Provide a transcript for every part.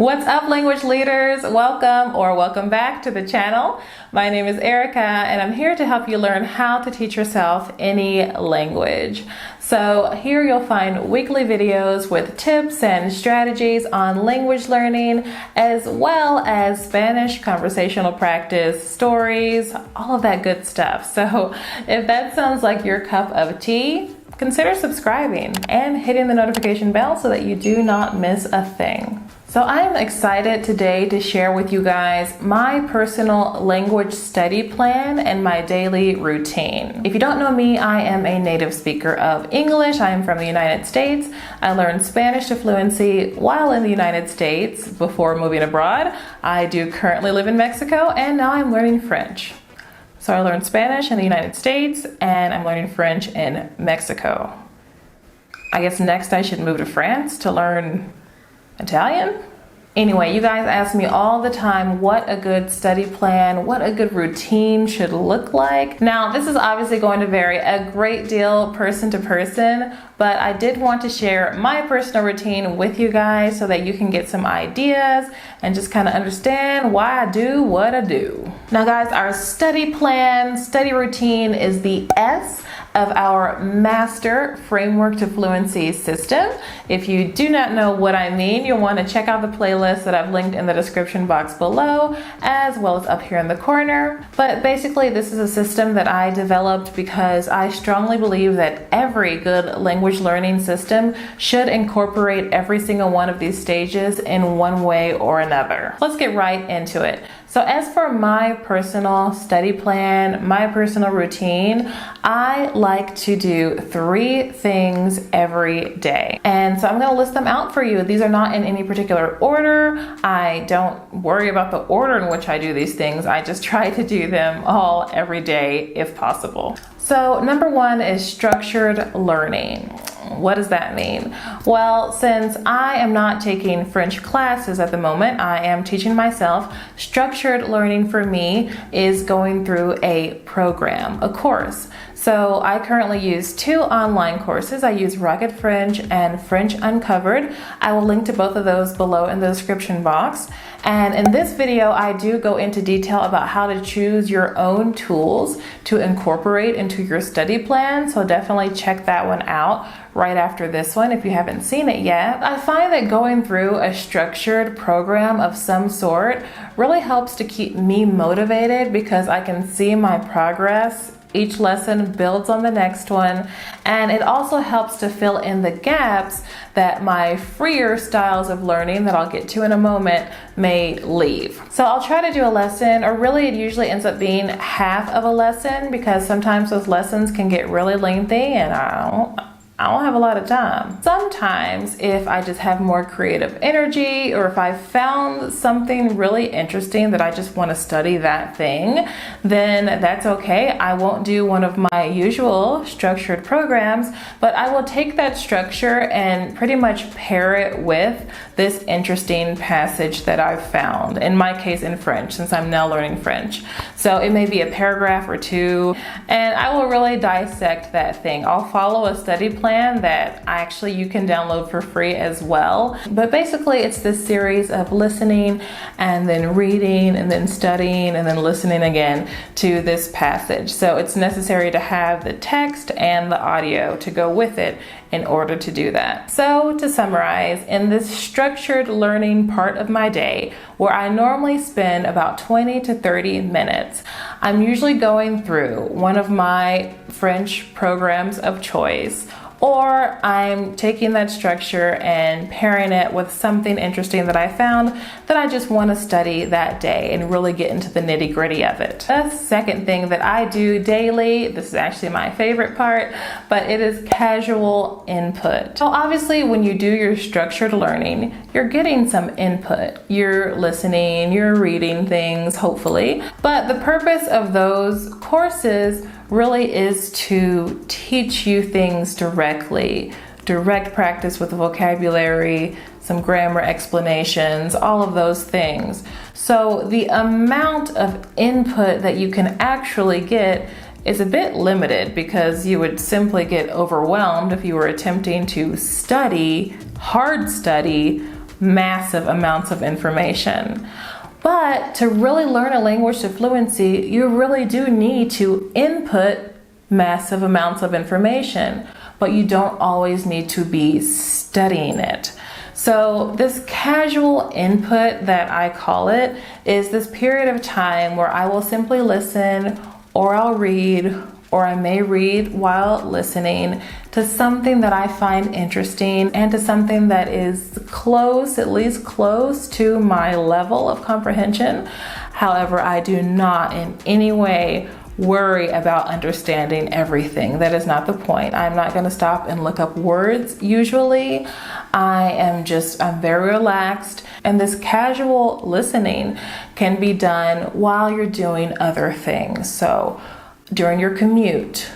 What's up, language leaders? Welcome back to the channel. My name is Erica and I'm here to help you learn how to teach yourself any language. So here you'll find weekly videos with tips and strategies on language learning, as well as Spanish conversational practice, stories, all of that good stuff. So if that sounds like your cup of tea, consider subscribing and hitting the notification bell so that you do not miss a thing. So I am excited today to share with you guys my personal language study plan and my daily routine. If you don't know me, I am a native speaker of English. I am from the United States. I learned Spanish to fluency while in the United States before moving abroad. I do currently live in Mexico and now I'm learning French. So I learned Spanish in the United States and I'm learning French in Mexico. I guess next I should move to France to learn Italian? Anyway, you guys ask me all the time what a good study plan, what a good routine should look like. Now, this is obviously going to vary a great deal person to person, but I did want to share my personal routine with you guys so that you can get some ideas and just kind of understand why I do what I do. Now guys, our study plan, study routine is the S of our Master Framework to Fluency system. If you do not know what I mean, you'll want to check out the playlist that I've linked in the description box below, as well as up here in the corner. But basically, this is a system that I developed because I strongly believe that every good language learning system should incorporate every single one of these stages in one way or another. Let's get right into it. So as for my personal study plan, my personal routine, I like to do 3 things every day. And so I'm going to list them out for you. These are not in any particular order. I don't worry about the order in which I do these things. I just try to do them all every day if possible. So number 1 is structured learning. What does that mean? Well, since I am not taking French classes at the moment, I am teaching myself. Structured learning for me is going through a program, a course. So I currently use 2 online courses. I use Rocket French and French Uncovered. I will link to both of those below in the description box. And in this video, I do go into detail about how to choose your own tools to incorporate into your study plan. So definitely check that one out right after this one if you haven't seen it yet. I find that going through a structured program of some sort really helps to keep me motivated because I can see my progress. Each lesson builds on the next one, and it also helps to fill in the gaps that my freer styles of learning that I'll get to in a moment may leave. So I'll try to do a lesson, or really it usually ends up being half of a lesson because sometimes those lessons can get really lengthy and I don't have a lot of time. Sometimes if I just have more creative energy or if I found something really interesting that I just want to study that thing, then that's okay. I won't do one of my usual structured programs, but I will take that structure and pretty much pair it with this interesting passage that I've found. In my case in French, since I'm now learning French. So it may be a paragraph or 2, and I will really dissect that thing. I'll follow a study plan that you can download for free as well. But basically it's this series of listening and then reading and then studying and then listening again to this passage. So it's necessary to have the text and the audio to go with it in order to do that. So to summarize, in this structured learning part of my day, where I normally spend about 20 to 30 minutes, I'm usually going through one of my French programs of choice, or I'm taking that structure and pairing it with something interesting that I found that I just want to study that day and really get into the nitty-gritty of it. The second thing that I do daily, this is actually my favorite part, but it is casual input. So obviously when you do your structured learning, you're getting some input. You're listening, you're reading things, hopefully. But the purpose of those courses really is to teach you things directly. Direct practice with the vocabulary, some grammar explanations, all of those things. So the amount of input that you can actually get is a bit limited because you would simply get overwhelmed if you were attempting to study, hard study, massive amounts of information. But to really learn a language to fluency, you really do need to input massive amounts of information, but you don't always need to be studying it. So this casual input, that I call it, is this period of time where I will simply listen, or I'll read, or I may read while listening to something that I find interesting and to something that is close, at least close to my level of comprehension. However, I do not in any way worry about understanding everything. That is not the point. I'm not going to stop and look up words usually. I'm very relaxed, and this casual listening can be done while you're doing other things. So during your commute,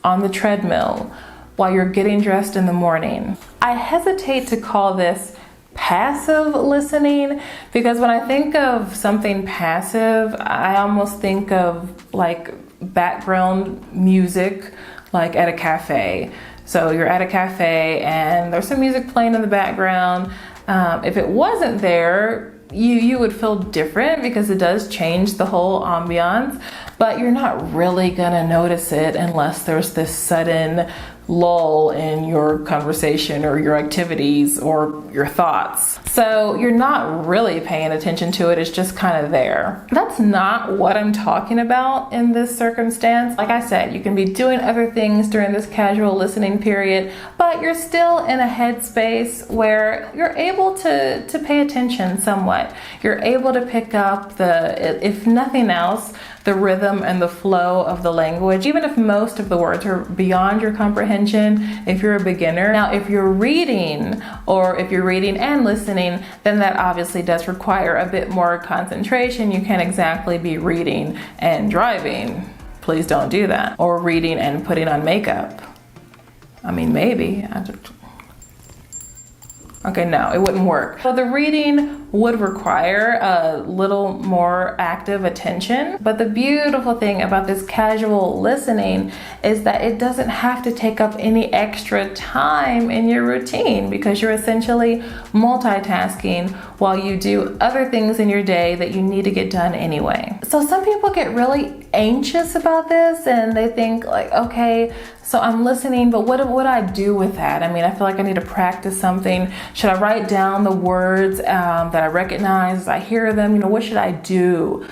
on the treadmill, while you're getting dressed in the morning. I hesitate to call this passive listening, because when I think of something passive, I almost think of like background music, like at a cafe. So you're at a cafe and there's some music playing in the background. If it wasn't there, you would feel different because it does change the whole ambiance, but you're not really gonna notice it unless there's this sudden lull in your conversation or your activities or your thoughts. So you're not really paying attention to it, it's just kind of there. That's not what I'm talking about in this circumstance. Like I said, you can be doing other things during this casual listening period, but you're still in a headspace where you're able to pay attention somewhat. You're able to pick up if nothing else, the rhythm and the flow of the language, even if most of the words are beyond your comprehension, if you're a beginner. Now, if you're reading, or if you're reading and listening, then that obviously does require a bit more concentration. You can't exactly be reading and driving. Please don't do that. Or reading and putting on makeup. I mean, maybe. Okay, no, it wouldn't work. So the reading would require a little more active attention. But the beautiful thing about this casual listening is that it doesn't have to take up any extra time in your routine, because you're essentially multitasking while you do other things in your day that you need to get done anyway. So some people get really anxious about this and they think like, okay, so I'm listening, but what do I do with that? I mean, I feel like I need to practice something. Should I write down the words that I recognize as I hear them? What should I do?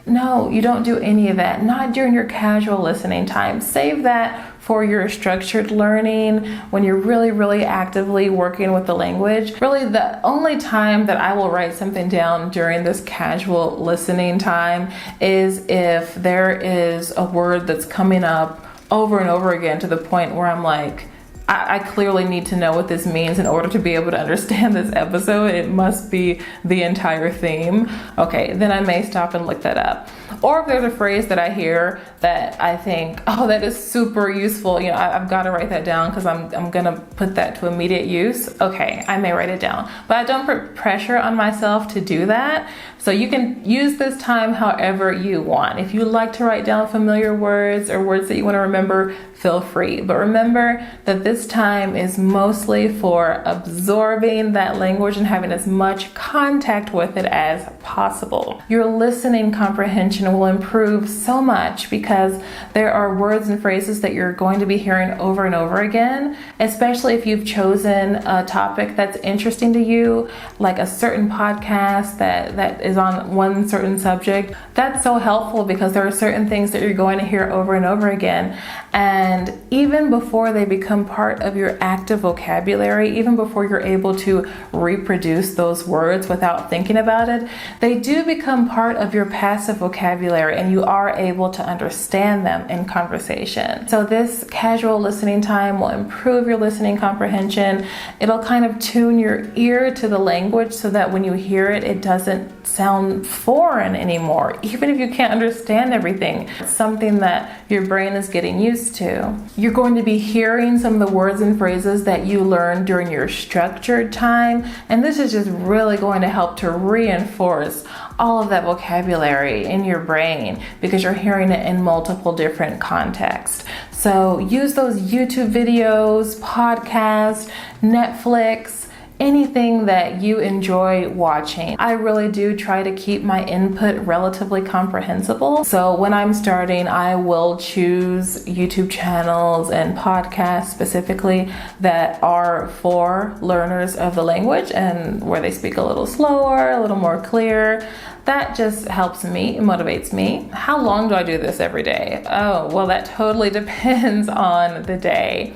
No, you don't do any of that. Not during your casual listening time. Save that for your structured learning, when you're really, really actively working with the language. Really, the only time that I will write something down during this casual listening time is if there is a word that's coming up over and over again to the point where I'm like, I clearly need to know what this means in order to be able to understand this episode. It must be the entire theme. Okay, then I may stop and look that up. Or if there's a phrase that I hear that I think, oh, that is super useful, I've got to write that down because I'm gonna put that to immediate use. Okay, I may write it down, but I don't put pressure on myself to do that. So you can use this time however you want. If you like to write down familiar words or words that you want to remember, feel free. But remember that this time is mostly for absorbing that language and having as much contact with it as possible. Your listening comprehension will improve so much because there are words and phrases that you're going to be hearing over and over again, especially if you've chosen a topic that's interesting to you, like a certain podcast that is on one certain subject. That's so helpful because there are certain things that you're going to hear over and over again. And even before they become part of your active vocabulary, even before you're able to reproduce those words without thinking about it, they do become part of your passive vocabulary and you are able to understand them in conversation. So this casual listening time will improve your listening comprehension. It'll kind of tune your ear to the language so that when you hear it, it doesn't sound foreign anymore. Even if you can't understand everything, it's something that your brain is getting used to. You're going to be hearing some of the words and phrases that you learned during your structured time, and this is just really going to help to reinforce all of that vocabulary in your brain because you're hearing it in multiple different contexts. So use those YouTube videos, podcasts, Netflix, anything that you enjoy watching. I really do try to keep my input relatively comprehensible. So when I'm starting, I will choose YouTube channels and podcasts specifically that are for learners of the language and where they speak a little slower, a little more clear. That just helps me, it motivates me. How long do I do this every day? Oh, well, that totally depends on the day.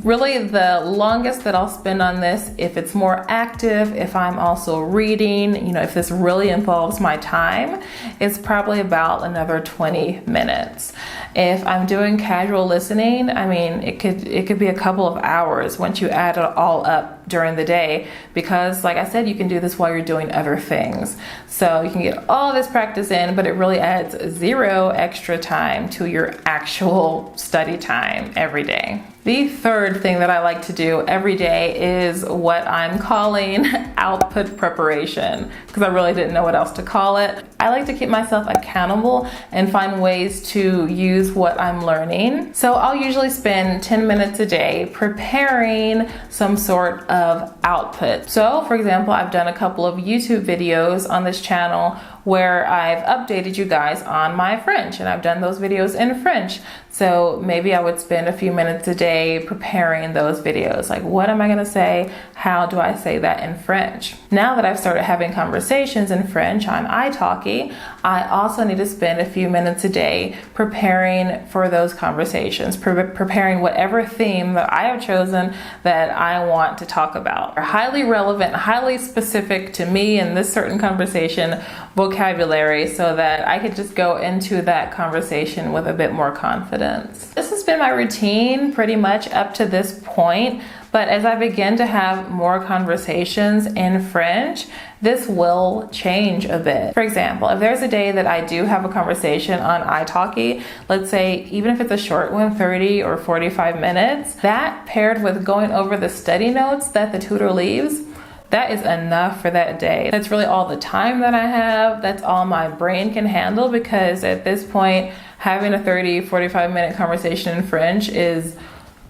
Really, the longest that I'll spend on this, if it's more active, if I'm also reading, if this really involves my time, it's probably about another 20 minutes. If I'm doing casual listening, it could be a couple of hours once you add it all up during the day, because like I said, you can do this while you're doing other things. So you can get all this practice in, but it really adds 0 extra time to your actual study time every day. The third thing that I like to do every day is what I'm calling output preparation, because I really didn't know what else to call it. I like to keep myself accountable and find ways to use what I'm learning. So I'll usually spend 10 minutes a day preparing some sort of output. So for example, I've done a couple of YouTube videos on this channel where I've updated you guys on my French, and I've done those videos in French. So maybe I would spend a few minutes a day preparing those videos. Like, what am I gonna say? How do I say that in French? Now that I've started having conversations in French on italki, I also need to spend a few minutes a day preparing for those conversations, preparing whatever theme that I have chosen that I want to talk about. They're highly relevant, highly specific to me in this certain conversation vocabulary, so that I could just go into that conversation with a bit more confidence. This has been my routine pretty much up to this point, but as I begin to have more conversations in French, this will change a bit. For example, if there's a day that I do have a conversation on italki, let's say even if it's a short one, 30 or 45 minutes, that paired with going over the study notes that the tutor leaves, that is enough for that day. That's really all the time that I have. That's all my brain can handle, because at this point, having a 30, 45 minute conversation in French is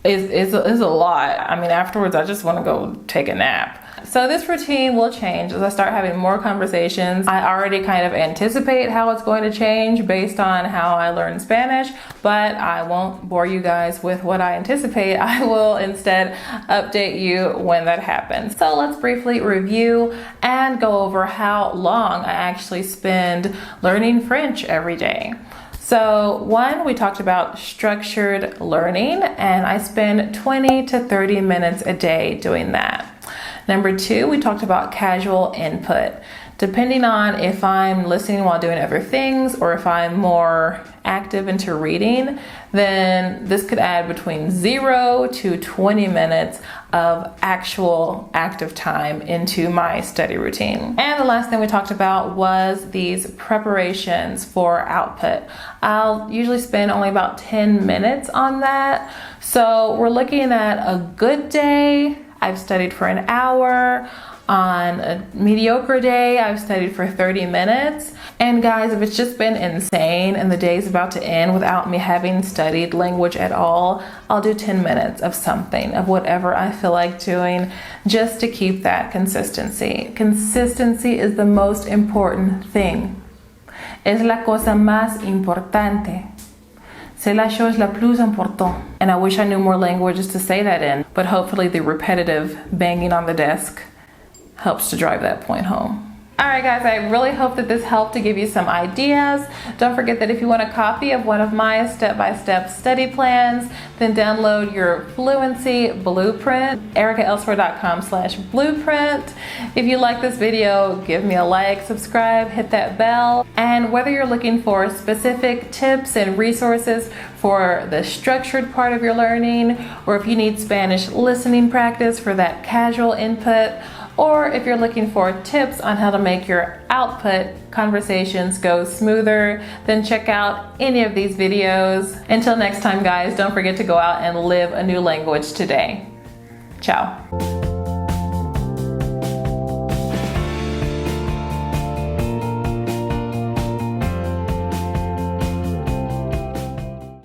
a lot. Afterwards, I just want to go take a nap. So this routine will change as I start having more conversations. I already kind of anticipate how it's going to change based on how I learn Spanish, but I won't bore you guys with what I anticipate. I will instead update you when that happens. So let's briefly review and go over how long I actually spend learning French every day. So one, we talked about structured learning, and I spend 20 to 30 minutes a day doing that. Number two, we talked about casual input. Depending on if I'm listening while doing other things or if I'm more active into reading, then this could add between 0 to 20 minutes of actual active time into my study routine. And the last thing we talked about was these preparations for output. I'll usually spend only about 10 minutes on that. So we're looking at a good day, I've studied for an hour. On a mediocre day, I've studied for 30 minutes. And guys, if it's just been insane and the day's about to end without me having studied language at all, I'll do 10 minutes of something, of whatever I feel like doing, just to keep that consistency. Consistency is the most important thing. Es la cosa más importante. C'est la chose la plus importante. And I wish I knew more languages to say that in, but hopefully the repetitive banging on the desk helps to drive that point home. All right, guys, I really hope that this helped to give you some ideas. Don't forget that if you want a copy of one of my step-by-step study plans, then download your fluency blueprint, ericaelsewhere.com/blueprint. If you like this video, give me a like, subscribe, hit that bell. And whether you're looking for specific tips and resources for the structured part of your learning, or if you need Spanish listening practice for that casual input, or if you're looking for tips on how to make your output conversations go smoother, then check out any of these videos. Until next time, guys, don't forget to go out and live a new language today. Ciao.